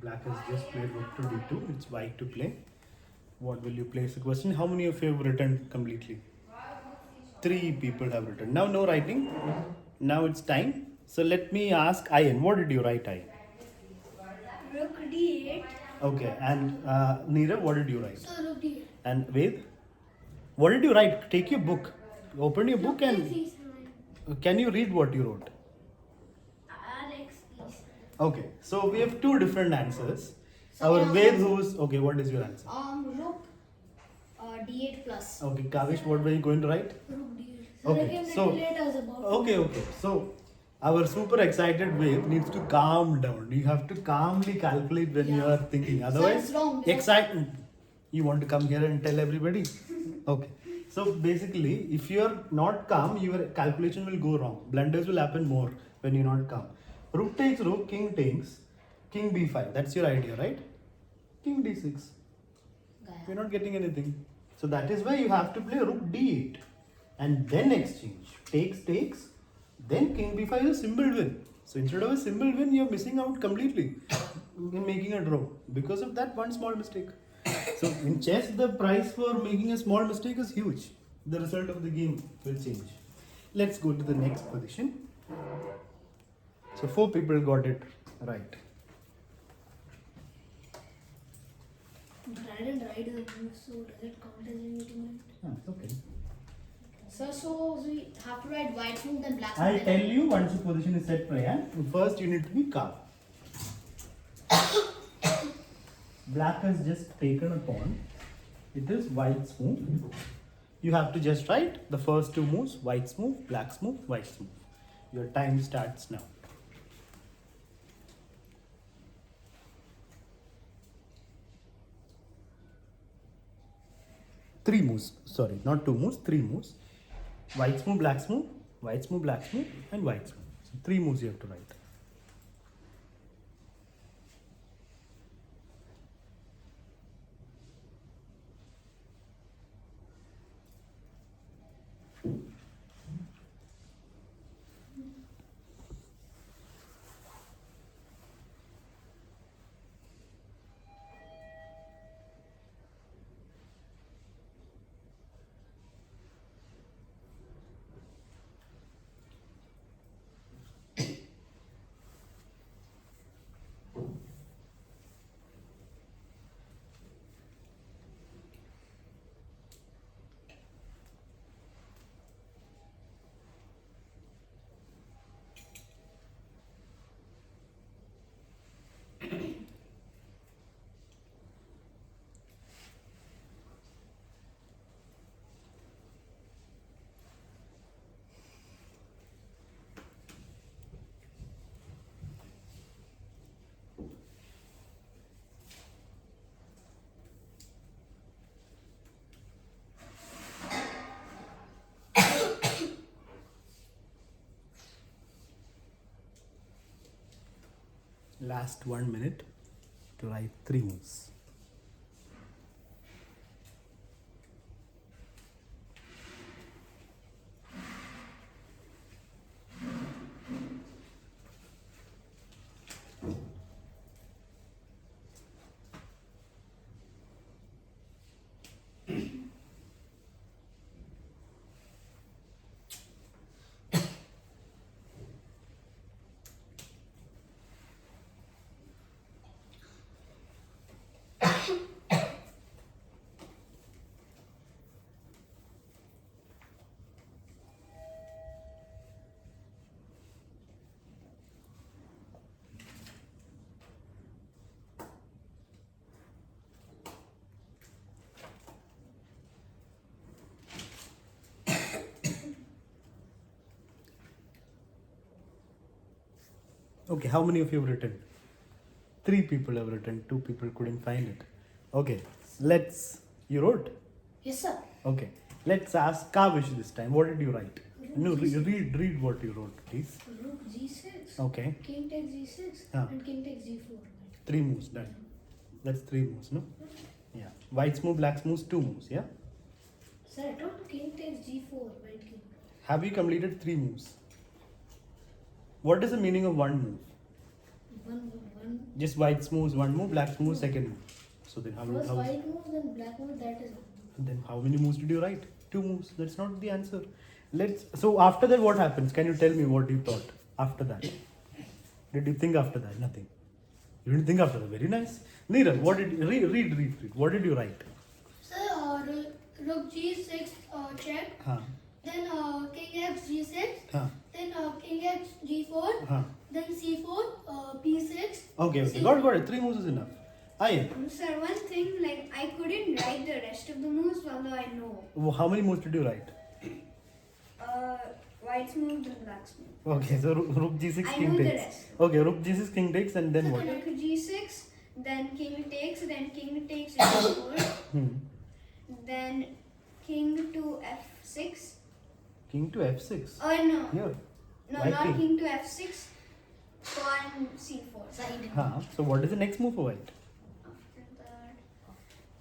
Black has just played rook to d2. It's white to play. What will you play? Is the question. How many of you have written completely? 3 people have written. Now no writing. Now it's time. So let me ask Ayan. What did you write, Ayan? Rook d8. Okay. And Neerav, what did you write? So rook d8. And Ved? What did you write? Take your book. Open your book and can you read what you wrote? Alex please. Okay. So we have 2 different answers. So Our yeah, Ved who's okay, what is your answer? Rook d8 plus. Okay, Kavish, what were you going to write? Rook d8. Okay, so okay. So our super excited Ved needs to calm down. You have to calmly calculate when you are thinking. Otherwise, it's wrong. excitement. You want to come here and tell everybody? Okay. So basically, if you are not calm, your calculation will go wrong. Blunders will happen more when you're not calm. Rook takes rook, king takes, king b5. That's your idea, right? King d6. You're not getting anything. So that is why you have to play rook d8 and then exchange. Takes, then king b5 is a symbol win. So instead of a symbol win, you're missing out completely in making a draw because of that one small mistake. So in chess, the price for making a small mistake is huge. The result of the game will change. Let's go to the next position. So 4 people got it right. But I didn't write the name, so does it count as anything? It's okay. So we have to write white move then black move. I'll tell you once the position is set, Prayan. First, you need to be calm. Black has just taken a pawn. It is white's move. You have to just write the first 2 moves: white's move, black's move, white's move. Your time starts now. Three moves. Sorry, not 2 moves. 3 moves. White's move, black's move, white's move, black's move, and white's move. So 3 moves you have to write. Last 1 minute to write 3 moves. Okay, how many of you have written? 3 people have written, 2 people couldn't find it. Okay, you wrote? Yes, sir. Okay, let's ask Kavish this time. What did you write? No, read what you wrote, please. Rook g6. Okay. King takes g6 Huh. and king takes g4. 3 moves, done. That's 3 moves, no? Yeah. White's move, black's moves, 2 moves, yeah? Sir, I told king takes g4, white king. Have you completed 3 moves? What is the meaning of 1 move? one. Just white moves one move, black moves second move. So then First white move, then black move. That is. then how many moves did you write? 2 moves. That's not the answer. So after that what happens? Can you tell me what you thought after that? Did you think after that? Nothing. You didn't think after that. Very nice. Neerav, what did you read. What did you write? Sir, rook g6 check. Huh. Then king x g6. Huh. Then king x g4. Huh. Then c4 p6. Okay. Got it. 3 moves is enough. Aye. Sir, one thing, like I couldn't write the rest of the moves, although I know. How many moves did you write? White's moved and black's moved. Okay, so rook g6, I king know the takes. rest. Okay, rook g6, king takes, and then what? Rook g6, then king takes, then king takes g4, Hmm. then king to f6. King to f6. Oh no, Here. no, White not king. king to f6. Pawn c4. Side. Huh. So what is the next move for white? After that,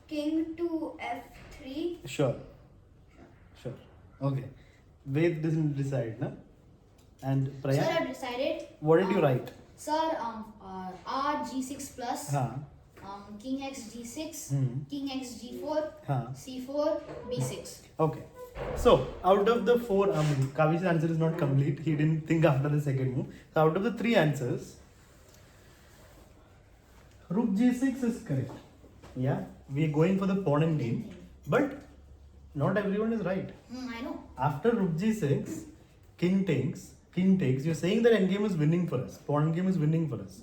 king to f3. Sure. Okay. Ved doesn't decide, no? And Sir, Praya, I've decided. what did you write? Sir, R G6 plus, Huh. King X G6, Hmm. King X G4, Huh. C4, B6. Okay. So, out of the 4, Kavish's answer is not complete. He didn't think after the second move. So, out of the 3 answers, rook g6 is correct. Yeah, we are going for the pawn and game. But, not everyone is right. I know. After rook g6, king takes, you're saying that endgame is winning for us. Pawn game is winning for us.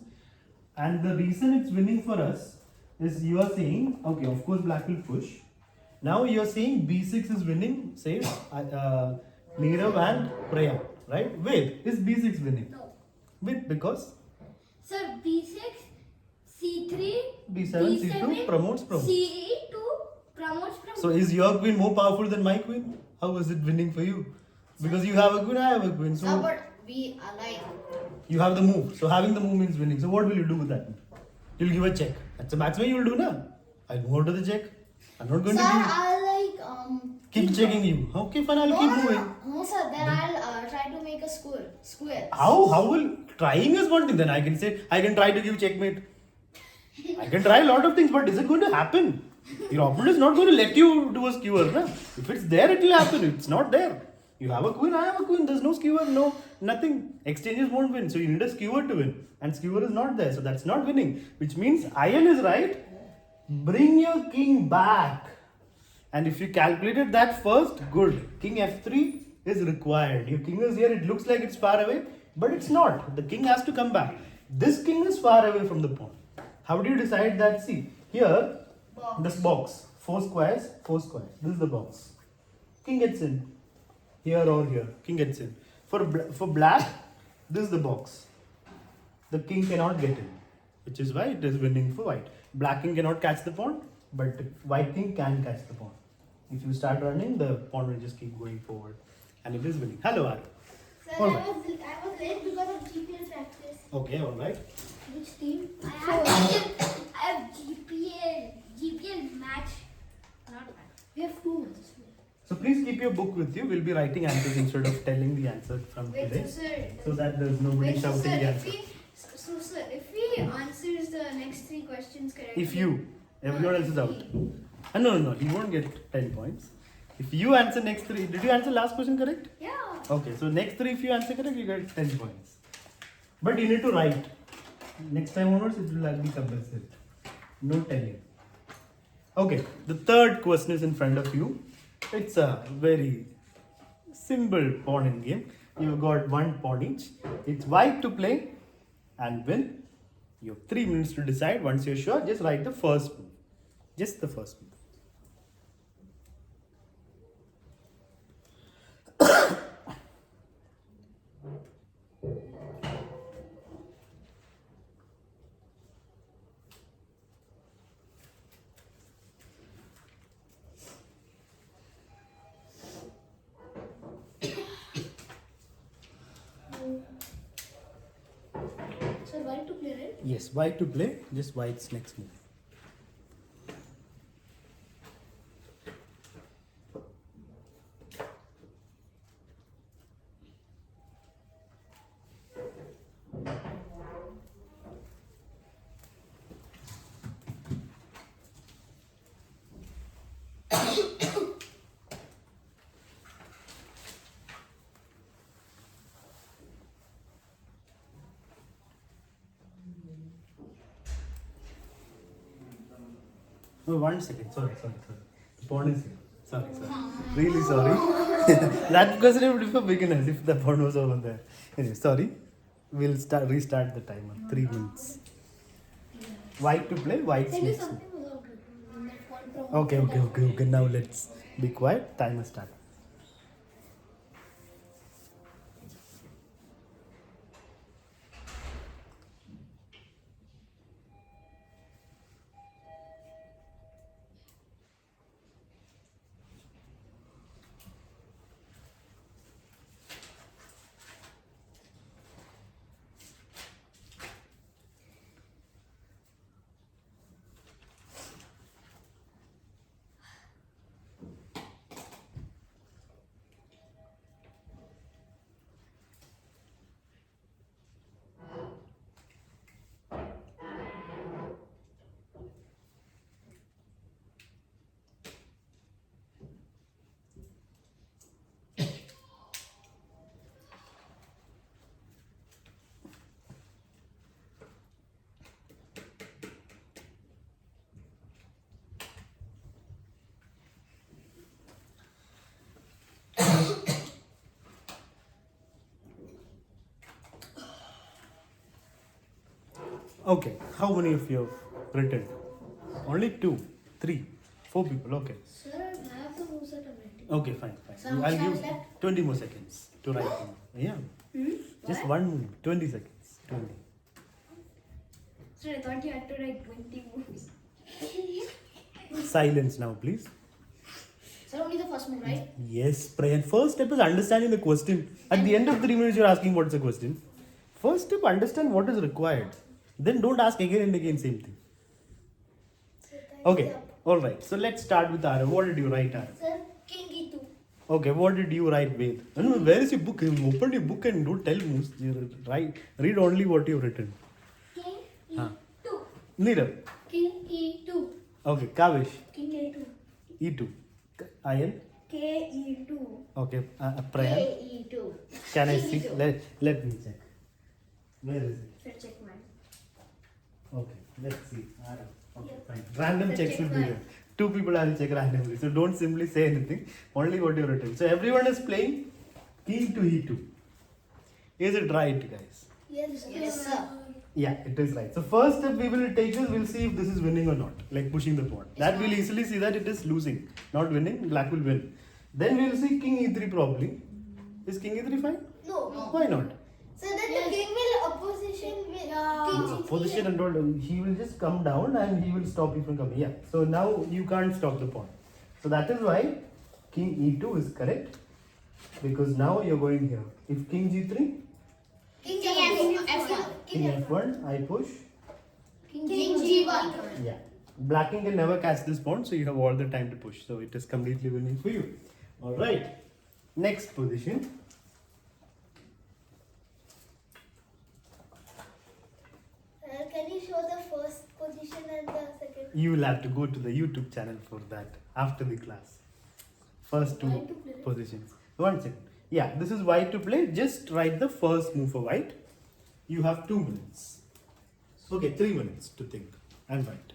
And the reason it's winning for us is you are saying, okay, of course black will push. Now you are saying b6 is winning, say Neerav and Praya, right? Wait, is b6 winning? No. Wait, because Sir, b6, c3, b7, c2 promotes. c8 promotes. So is your queen more powerful than my queen? How is it winning for you? Because you have a queen, I have a queen. Sir, So but we are like. you have the move. So having the move means winning. So what will you do with that? You'll give a check. That's the maximum you will do now. I'll move on to the check. I'm not going Sir, to give. I'll Keep checking you. Okay, fine. I'll keep moving. No, sir. Then I'll try to make a square. How will trying is one thing. Then I can say I can try to give checkmate. I can try a lot of things, but is it going to happen? Your opponent is not going to let you do a skewer. Na? If it's there, it will happen. It's not there. You have a queen, I have a queen. There's no skewer, no nothing. Exchanges won't win. So you need a skewer to win. And skewer is not there. So that's not winning. Which means Ian is right. Bring your king back. And if you calculated that first, good. King f3 is required. Your king is here. It looks like it's far away. But it's not. The king has to come back. This king is far away from the pawn. How do you decide that? See, here, this box. 4 squares, 4 squares. This is the box. King gets in. Here or here. King gets in. For black, this is the box. The king cannot get in. Which is why it is winning for white. Black king cannot catch the pawn, but white king can catch the pawn. If you start running, the pawn will just keep going forward. And it is winning. Hello, Ar. Sir, All I right. was late because of GPL practice. Okay, alright. Which team? I have GPL match. Not match. We have 2 matches. So please keep your book with you. We'll be writing answers instead of telling the answer from Wait, today. so sir, So that there's nobody wait, so shouting sir, the if answer. sir, if he answers the next 3 questions correctly, If you, everyone else is out. No, he won't get 10 points. If you answer next 3, did you answer last question correct? yeah. Okay, so next 3 if you answer correct, you get 10 points. But you need to write. Next time onwards, it will be compulsory. No telling. Okay, the third question is in front of you. It's a very simple pawn in game. You've got 1 pawn each. It's white to play and win. You have 3 minutes to decide. Once you're sure, just write the first move. Just the first move. Sir, white to play, right? Yes, white to play. Just white's next move. Oh, 1 second. Sorry. The pawn is here. Sorry. Really sorry. That question would be for beginners if the pawn was over there. Anyway, sorry. We'll restart the timer. 3 minutes. White to play. White's Tell you next. something about it. Okay. Now let's be quiet. Timer start. Okay, how many of you have written? Only 2, 3, 4 people. Okay. Sir, I have the moves that I'm writing. Okay, fine. So how I'll much time give left? 20 more seconds to write them. Yeah. Just 1 minute, 20 seconds. 20. Sir, I thought you had to write 20 moves. Silence now, please. Sir, only the first move, right? Yes, Prayan. First step is understanding the question. At the end of 3 minutes, you're asking what's the question. First step, understand what is required. Then don't ask again and again same thing. Okay, alright. So let's start with Arav. What did you write, Arav? Sir, King E2. Okay, what did you write, Ved? No, where is your book? Open your book and don't tell moves. You read only what you've written. King Huh. E2. Neerav. King E2. Okay, Kavish. King A2. E2. Ayan. KE2. Okay, Prayan. KE2. Can I see? Let me check. Where is it? Sir, check mine. Okay, let's see. Okay, fine. Random Let's checks check will be mine. there. 2 people I will check randomly. So don't simply say anything. Only what you've written. So everyone is playing king to e2. Is it right, guys? Yes, Yes, sir. Yeah, it is right. So first step we will take is we'll see if this is winning or not. Like pushing the pawn. That we'll easily see that it is losing, not winning. Black will win. Then we'll see king e3 probably. Is king e3 fine? No. Why not? So then the king will opposition with King G3. Position and all, he will just come down and he will stop you from coming. Yeah. So now you can't stop the pawn. So that is why king e2 is correct. Because now you're going here. If king g3, King F1. king f1, I push. King G1. Yeah. Blacking can never catch this pawn, so you have all the time to push. So it is completely winning for you. Alright. Next position. Can you show the first position and the second? You will have to go to the YouTube channel for that after the class. First 2 White to play. positions. 1 second. Yeah, this is white to play. Just write the first move for white. You have 2 minutes. Okay, 3 minutes to think and write.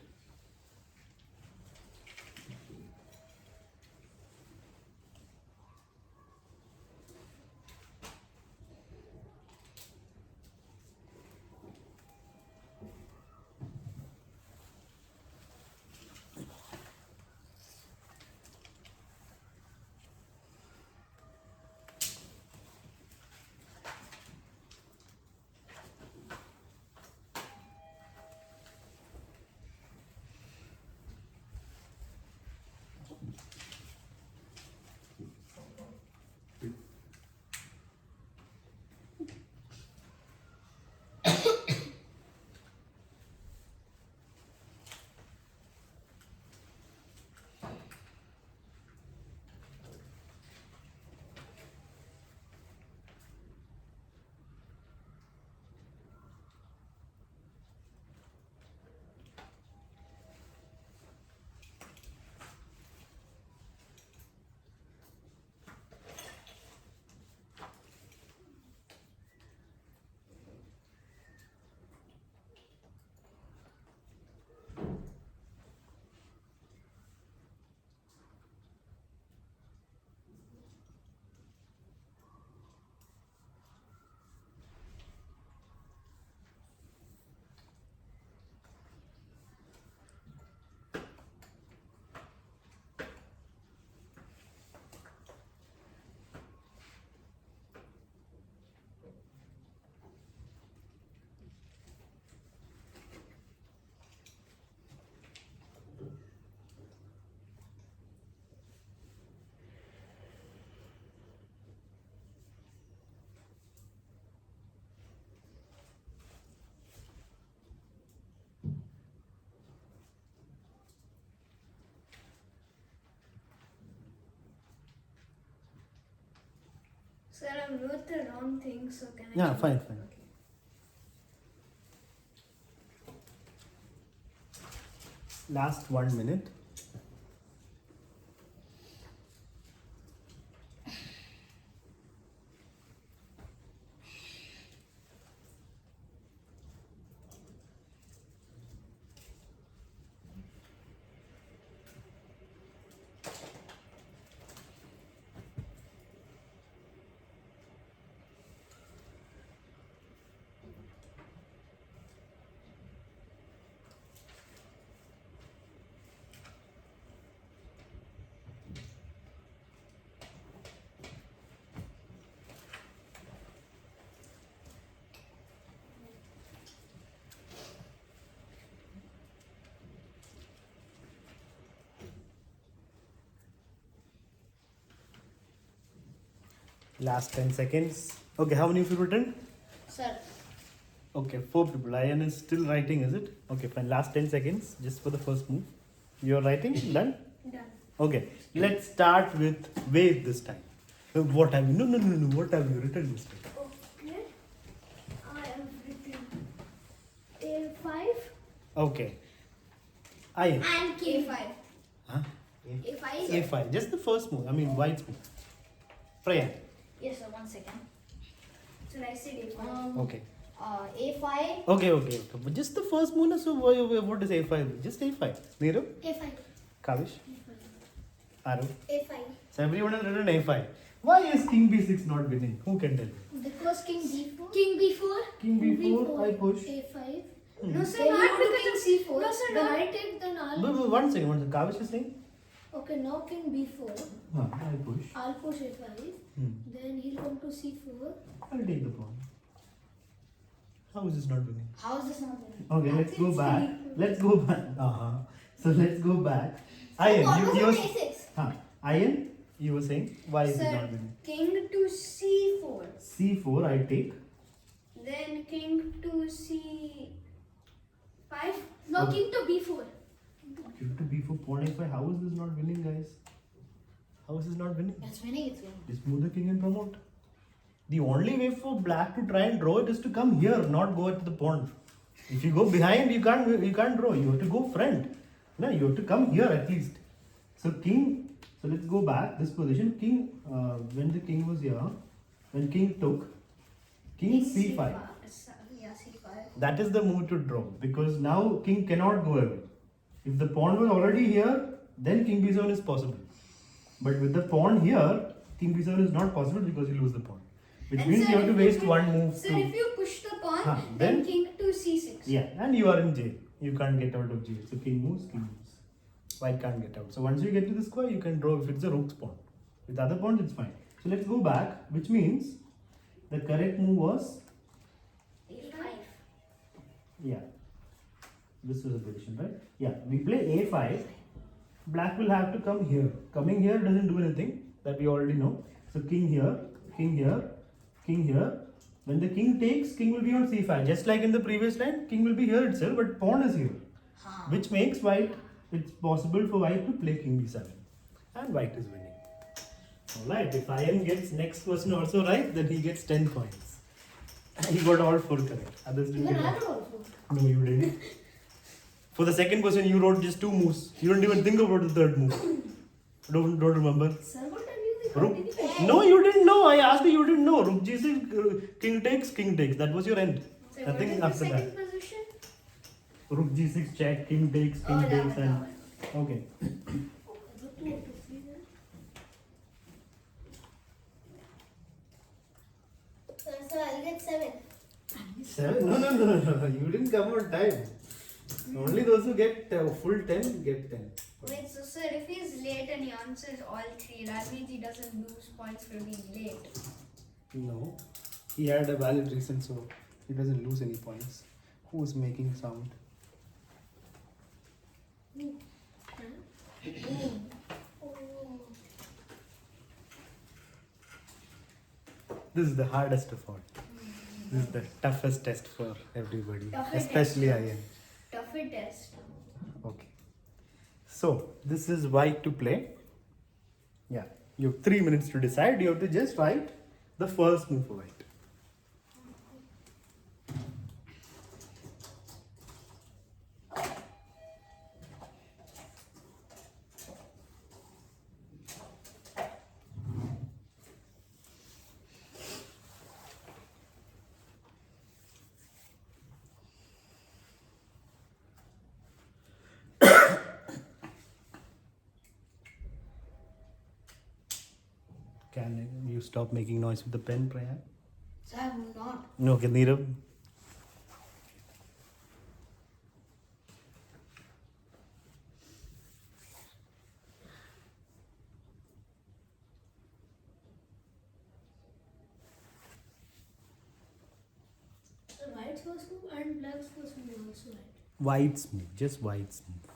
Sir, I wrote the wrong thing, so can I? Yeah, change fine, it? fine. Okay. Last 1 minute. Last 10 seconds. Okay, how many of you written? Sir, Okay, 4 people. Ian is still writing, is it? Okay, fine. Last 10 seconds just for the first move. You're writing? Done? Done. Okay, let's start with Ved this time. What have you? No. What have you written this time? Okay. I have written A5 Okay. Ian. and king. A5. Huh? A5 is A5. Just the first move. I mean, white's move. Freya. yes, sir, 1 second. Sir, I said A5. Okay. A5. Okay. But just the first move. So what is A5? Just A5. Neerav? A5. Kavish? Aru? A5. So everyone has written A5. Why is King B6 not winning? Who can tell? Because king B4. King B4. King B4, I push. A5. No, sir, Then not you do because king of C4. No, sir, Then not. I take then I'll. But 1 second. Kavish is saying? Okay, now king B4. I push. I'll push A5. Then he'll come to C4. I'll take the pawn. How is this not winning? How is this not winning? Okay, let's go back. Let's go back. So let's go back. Ian, you was Ian, you were saying why is it Sir, not winning? king to C4. C4, I take. Then king to C5. No, Okay. king to B4. King to B4, pawn A5. How is this not winning, guys? How is this not winning? It's winning, it's winning. Just move the king and promote. The only way for black to try and draw it is to come here, not go to the pawn. If you go behind, you can't draw. You have to go front. No, you have to come here at least. So king. So let's go back this position. King. When the king was here, when king took, king C5. Yeah, C5. That is the move to draw because now king cannot go away. If the pawn was already here, then king b7 is possible. But with the pawn here, king b7 is not possible because you lose the pawn. Which And means sir, you have to if waste you- one move Sir, to. if you push the pawn, Huh, then then- king to C6. Yeah, and you are in jail. You can't get out of jail. So king moves, king moves. White can't get out. So once you get to the square, you can draw if it's a rook's pawn. With other pawns, it's fine. So let's go back, which means the correct move was, A5. yeah, this was a position, right? Yeah, we play a5. Black will have to come here. Coming here doesn't do anything, that we already know. So king here, king here, king here. When the king takes, king will be on c5. Just like in the previous line, king will be here itself, but pawn is here. Which makes white, it's possible for white to play king b7. And white is winning. Alright, if Ian gets next question also right, then he gets 10 points. He got all 4 correct. Others didn't Even get I all. wrote 4. No, you didn't. For the second question, you wrote just 2 moves. You don't even think about the third move. Don't remember. Sir, what are you Rook. thinking? No, you didn't know. I asked you, you didn't know. Rook g6, king takes, king takes. That was your end. So what Nothing is the after that. second position? Rook g6 check, king takes, king Oh, that takes, one, that and one. okay. So I'll get 7. 7? No. You didn't come on time. Only those who get full 10 get 10. Wait, so sir, if he's late and he answers all 3, that means he doesn't lose points for being late. No. He had a valid reason, so he doesn't lose any points. Who's making sound? This is the hardest of all. This is the toughest test for everybody, Toughest especially test. Ian. Tougher test. Okay. So, this is white to play. Yeah. You have 3 minutes to decide. You have to just write the first move for white. Can you stop making noise with the pen, Prayan? So I'm not. Okay, Neerav. White's first move and black's first move also right. White's move, just white's move.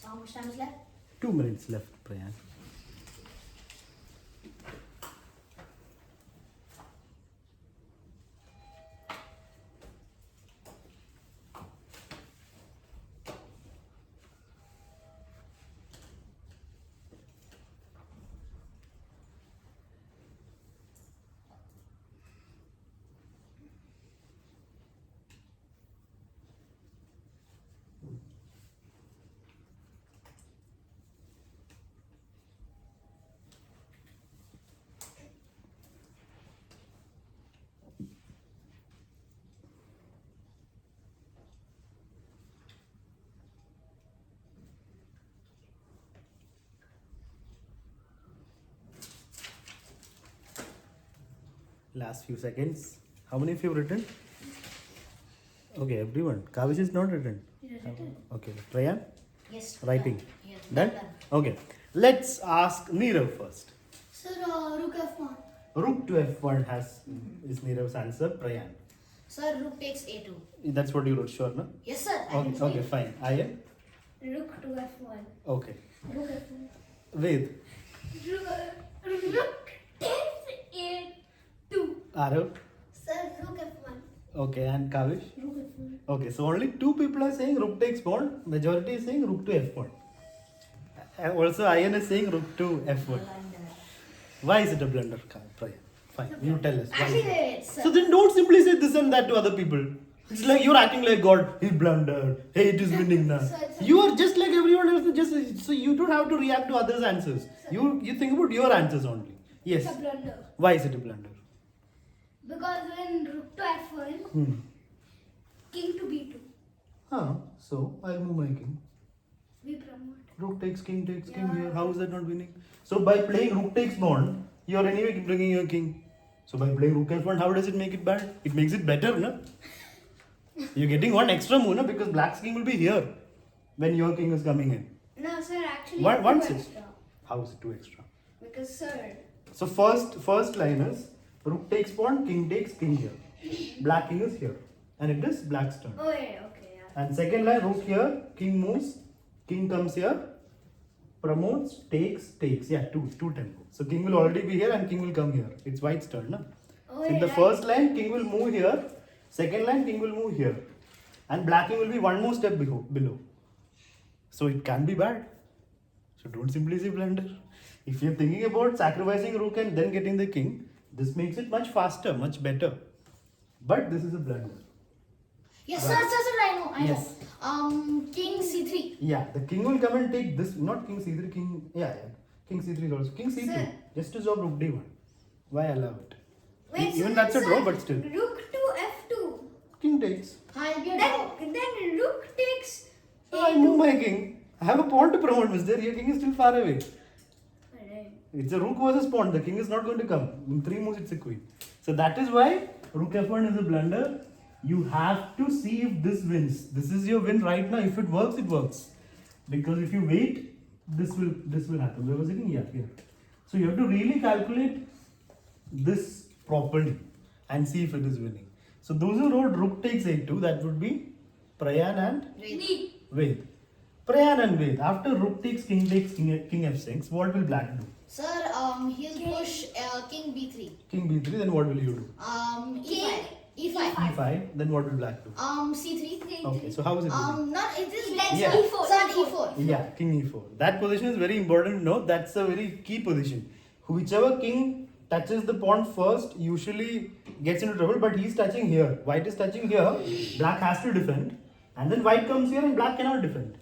So how much time is left? 2 minutes left, Prayan. Last few seconds. How many of you have written? Okay, everyone. Kavish is not written. Okay, Prayan? Yes. Writing. Yes. Done? Okay. Let's ask Neerav first. Sir, rook f1. Rook to f1 is Neerav's answer. Prayan. Sir, rook takes a2. That's what you wrote, sure, no? Yes, sir. I Okay, can okay, say. fine. Ayan? Rook to f1. Okay. Rook f1. Ved? Rook takes a2. Arav? Sir, rook f1. Okay, and Kavish? Rook f1. Okay, so only 2 people are saying rook takes pawn. Majority is saying rook to f1. And also, Ayan is saying rook to f1. Why is it a blunder, Prayan? Fine, you tell us. Why Actually, is it? wait, sir. So then don't simply say this and that to other people. It's like you're acting like God. He blundered. Hey, it is winning now. You are just like everyone else. Just so you don't have to react to others' answers. You think about your answers only. Yes. It's a blunder. Why is it a blunder? Because when rook to f1, king to b2, So I'll move my king. we promote. Rook takes king here. Yeah. How is that not winning? So by playing rook takes pawn, you are anyway bringing your king. So by playing rook f1, how does it make it bad? It makes it better, no? You're getting one extra move, no? Because black's king will be here when your king is coming in. No, sir, actually, One two six. extra. How is it 2 extra? Because, sir, So first line is rook takes pawn, king takes king here. Black king is here. And it is black's turn. oh, yeah, okay, yeah. And second line, rook here, king moves, king comes here, promotes, takes. Yeah, two tempo. So king will already be here and king will come here. It's white's turn, no? Oh, In yeah, the right. first line, king will move here. Second line, king will move here. And black king will be one more step below. So it can be bad. So don't simply say blunder. If you're thinking about sacrificing rook and then getting the king, this makes it much faster, much better. But this is a blunder. Yes, sir, I know. Yes. King c3. Yeah, the king will come and take this, not king c3, king, king c3 is also, king c2, Sir. just to stop rook d1. Why allow it? Wait, Even so that's a then, draw, sir, but still. Rook to f2. King takes. I'll get Then rook takes So I move my king. I have a pawn to promote, mister. Your king is still far away. Alright. It's a rook versus pawn. The king is not going to come. In 3 moves, it's a queen. So that is why rook f1 is a blunder. You have to see if this wins. This is your win right now. If it works, it works. Because if you wait, this will happen. Where was it? Yeah, here. So you have to really calculate this properly and see if it is winning. So those who wrote rook takes a2, that would be Prayan and Me. Ved. Prayan and Ved. After rook takes king king f6, what will black do? Sir, he'll push king b3. King b3, then what will you do? E5. E5. E5, then what will black do? C3. Okay, so how is it winning? Not it is That's Yeah. E4. Sir, E4. Yeah, king e4. That position is very important to know. That's a very key position. Whichever king touches the pawn first usually gets into trouble, but he's touching here. White is touching here. Black has to defend. And then white comes here and black cannot defend.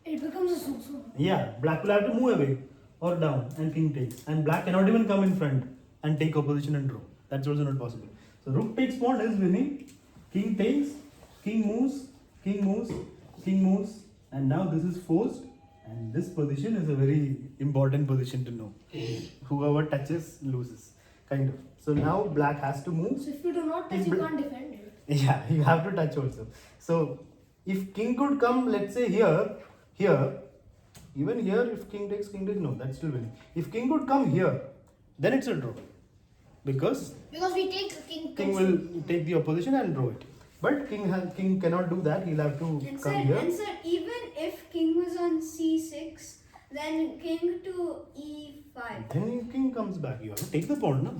It becomes a susu. Yeah, black will have to move away or down and king takes. And black cannot even come in front and take opposition and draw. That's also not possible. So rook takes pawn is winning. King takes, king moves, king moves, king moves. And now this is forced. And this position is a very important position to know. Whoever touches loses. Kind of. So now black has to move. So if you do not touch, If you bl- can't defend it. Yeah, you have to touch also. So if king could come, let's say here, even here, if king takes, no, that's still winning. If king could come here, then it's a draw. Because Because we take king. king will take the opposition and draw it. But king cannot do that. He'll have to And come sir, here. and sir, even if king was on c6, then king to e5. Then king comes back. You have to take the pawn, no?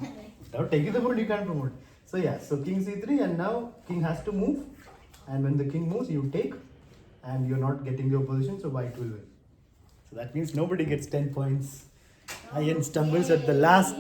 Without taking the pawn, you can't promote. So yeah, so king c3, and now king has to move. And when the king moves, you take, and you're not getting the opposition, so white will win. So that means nobody gets 10 points. Ian stumbles at the last.